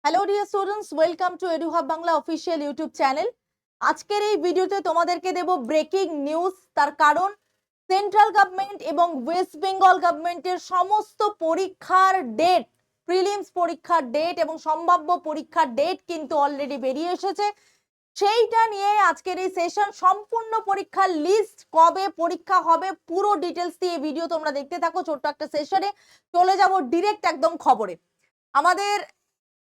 Hello dear students, welcome to এডুহাব Bangla official YouTube channel. আজকের এই ভিডিওতে তোমাদেরকে দেব ব্রেকিং নিউজ। তার কারণ সেন্ট্রাল গভর্নমেন্ট এবং ওয়েস্ট বেঙ্গল গভর্নমেন্টের সমস্ত পরীক্ষার ডেট, প্রিলিমস পরীক্ষার ডেট এবং সম্ভাব্য পরীক্ষার ডেট কিন্তু অলরেডি বেরিয়ে এসেছে। সেইটা নিয়ে আজকের এই সেশন। সম্পূর্ণ পরীক্ষার লিস্ট, কবে পরীক্ষা হবে, পুরো ডিটেলস দিয়ে এই ভিডিও তোমরা দেখতে থাকো। ছোট্ট একটা সেশনে চলে যাব ডিরেক্ট একদম খবরে। আমাদের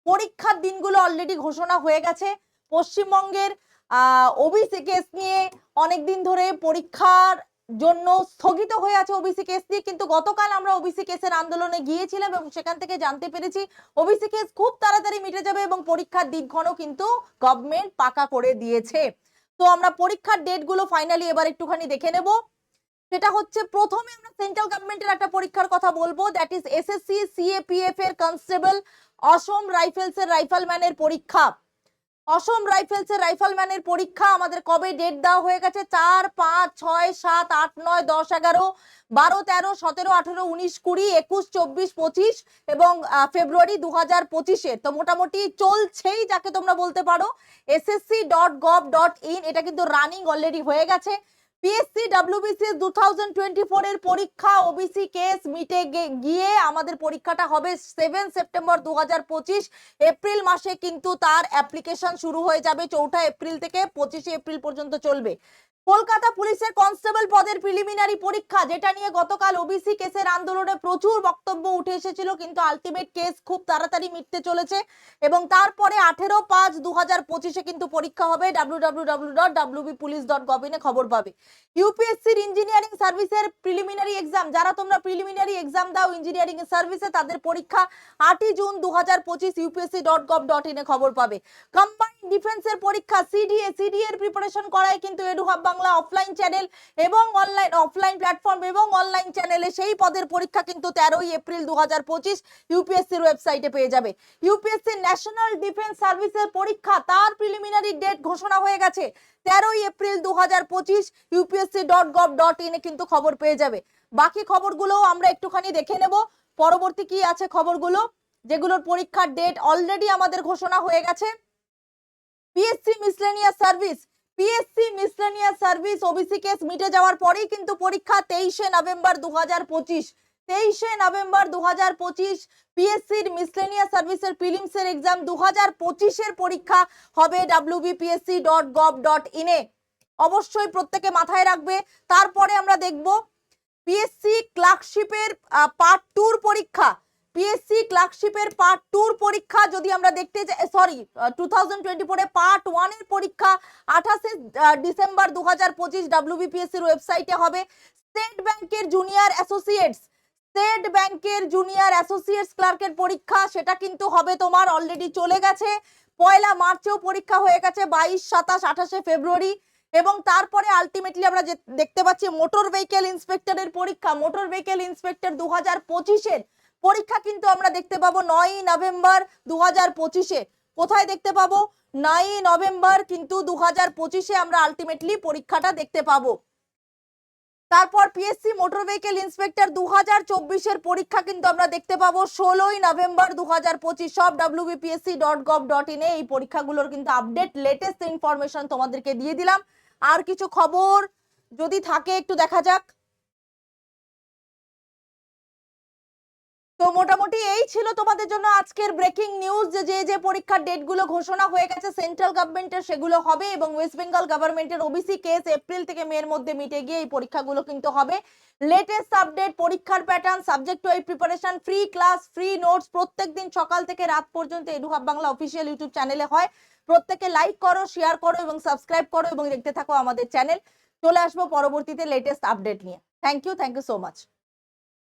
পরীক্ষার দিনগুলো অলরেডি ঘোষণা হয়ে গেছে। পশ্চিমবঙ্গের ওবিসি কেস নিয়ে অনেকদিন ধরে পরীক্ষার জন্য স্থগিত হয়ে আছে ওবিসি কেস নিয়ে, কিন্তু গতকাল আমরা ওবিসি কেসের আন্দোলনে গিয়েছিলাম এবং সেখান থেকে জানতে পেরেছি ওবিসি কেস খুব তাড়াতাড়ি মিটে যাবে এবং পরীক্ষার দিনক্ষণও কিন্তু গভর্নমেন্ট পাকা করে দিয়েছে। তো আমরা পরীক্ষার ডেটগুলো ফাইনালি এবার একটুখানি দেখে নেব। সেটা হচ্ছে, প্রথমে আমরা সেন্ট্রাল গভর্নমেন্টের একটা পরীক্ষার কথা বলবো, দ্যাট ইজ এসএসসি সিএপিএফ এর কনস্টেবল, অসম রাইফেলসের রাইফেলম্যানের পরীক্ষা। অসম রাইফেলসের রাইফেলম্যানের পরীক্ষা আমাদের কবে ডেট দেওয়া হয়ে গেছে? 4, 5, 6, 7, 8, 9, 10, 11, 12, 13, 17, 18, 19, 20, 21, 24, 25 এবং ফেব্রুয়ারি 2025-এ। তো মোটামুটি চলছেই, যাকে তোমরা বলতে পারো। ssc.gov.in এটা কিন্তু রানিং অলরেডি হয়ে গেছে। পিএসসি ডাব্লিউবিসিএস 2024 এর পরীক্ষা, ওবিসি কেস মিটে গিয়ে আমাদের পরীক্ষাটা হবে 7 সেপ্টেম্বর 2025। এপ্রিল মাসে কিন্তু তার অ্যাপ্লিকেশন শুরু হয়ে যাবে। 4 এপ্রিল থেকে 25 এপ্রিল পর্যন্ত চলবে। কলকাতা পুলিশের কনস্টেবল পদের প্রিলিমিনারি পরীক্ষা, যেটা নিয়ে গতকাল ওবিসি কেসের আন্দোলনে প্রচুর বক্তব্য উঠে এসেছিল, কিন্তু আলটিমেট কেস খুব তাড়াতাড়ি মিটতে চলেছে এবং তারপরে 18/5/2025-এ কিন্তু পরীক্ষা হবে। www.wbpolice.gov এ খবর পাবে। ইউপিএসসির ইঞ্জিনিয়ারিং সার্ভিসের প্রিলিমিনারি এক্সাম, যারা তোমরা প্রিলিমিনারি এক্সাম দাও ইঞ্জিনিয়ারিং সার্ভিসে, তাদের পরীক্ষা 8 জুন 2025 upsc.gov.in এ খবর পাবে। কম্বাইন্ড ডিফেন্সের পরীক্ষা সিডি এর প্রিপারেশন করায় কিন্তু এডুহাব বাংলা অফলাইন চ্যানেল এবং অফলাইন প্ল্যাটফর্ম এবং অনলাইন চ্যানেলে সেই পদের পরীক্ষা কিন্তু 13 এপ্রিল 2025 ইউপিএসসির ওয়েবসাইটে পেয়ে যাবে। ইউপিএসসি ন্যাশনাল ডিফেন্স সার্ভিসের পরীক্ষা, তার প্রিলিমিনারি ডেট ঘোষণা হয়ে গেছে 13 এপ্রিল 2025 upsc.gov.in এ কিন্তু খবর পেয়ে যাবে। বাকি খবরগুলো আমরা একটুখানি দেখে নেব। পরবর্তী কি আছে খবরগুলো, যেগুলোর পরীক্ষার ডেট অলরেডি আমাদের ঘোষণা হয়ে গেছে। PSC miscellaneous service OBC case মিটে যাওয়ার পরেই কিন্তু পরীক্ষা 23 নভেম্বর 2025। 23 নভেম্বর 2025 পিএসসির মিসলেনিয়াস সার্ভিসের প্রিলিমসের এক্সাম 2025-এর পরীক্ষা হবে wbpsc.gov.in এ। অবশ্যই প্রত্যেকে মাথায় রাখবে। তারপরে আমরা দেখব পিএসসি ক্লার্কশিপের পার্ট 2 পরীক্ষা। পিএসসি ক্লার্কশিপের পার্ট 2 পরীক্ষা যদি আমরা দেখতে যাই, 2024 এ পার্ট 1 এর পরীক্ষা 28 ডিসেম্বর 2025 ডব্লিউবিপিএসসির ওয়েবসাইটে হবে। স্টেট ব্যাংকের জুনিয়র অ্যাসোসিয়েটস ক্লার্কের পরীক্ষা, সেটা কিন্তু হবে তোমার, অলরেডি চলে গেছে। 1 মার্চেও পরীক্ষা হয়ে গেছে, 22, 27, 28 ফেব্রুয়ারি। এবং তারপরে আলটিমেটলি আমরা দেখতে পাচ্ছি মোটর ভেহিকেল ইন্সপেক্টরের পরীক্ষা। মোটর ভেহিকেল ইন্সপেক্টর 2025-এর পরীক্ষা কিন্তু আমরা দেখতে পাবো 9 নভেম্বর 2025-এ। কোথায় দেখতে পাবো? 9 নভেম্বর কিন্তু 2025-এ আমরা আলটিমেটলি পরীক্ষাটা দেখতে পাবো। তারপর পিএসসি মোটর ভেহিকেল ইন্সপেক্টর 2024-এর পরীক্ষা কিন্তু আমরা দেখতে পাবো 16 নভেম্বর 2025। সব wbpsc.gov.in এ এই পরীক্ষাগুলোর কিন্তু আপডেট, লেটেস্ট ইনফরমেশন তোমাদেরকে দিয়ে দিলাম। আর কিছু খবর যদি থাকে একটু দেখা যাক। তো মোটামুটি এই ছিল তোমাদের জন্য আজকের ব্রেকিং নিউজ, যে পরীক্ষার ডেটগুলো ঘোষণা হয়ে গেছে সেন্ট্রাল গভর্নমেন্টের, সেগুলো হবে এবং ওয়েস্ট বেঙ্গল গভর্নমেন্টের ওবিসি কেস এপ্রিল থেকে মের মধ্যে মিটে গিয়ে এই পরীক্ষাগুলো কিন্তু হবে। লেটেস্ট আপডেট, পরীক্ষার pattern, subject wise preparation, free class, free notes প্রত্যেকদিন সকাল থেকে রাত পর্যন্ত এডুহাব বাংলা অফিসিয়াল ইউটিউব চ্যানেলে হয়। প্রত্যেকে লাইক করো, শেয়ার করো এবং সাবস্ক্রাইব করো এবং দেখতে থাকো আমাদের চ্যানেল। চলে আসবো পরবর্তীতে লেটেস্ট আপডেট নিয়ে। Thank you so much.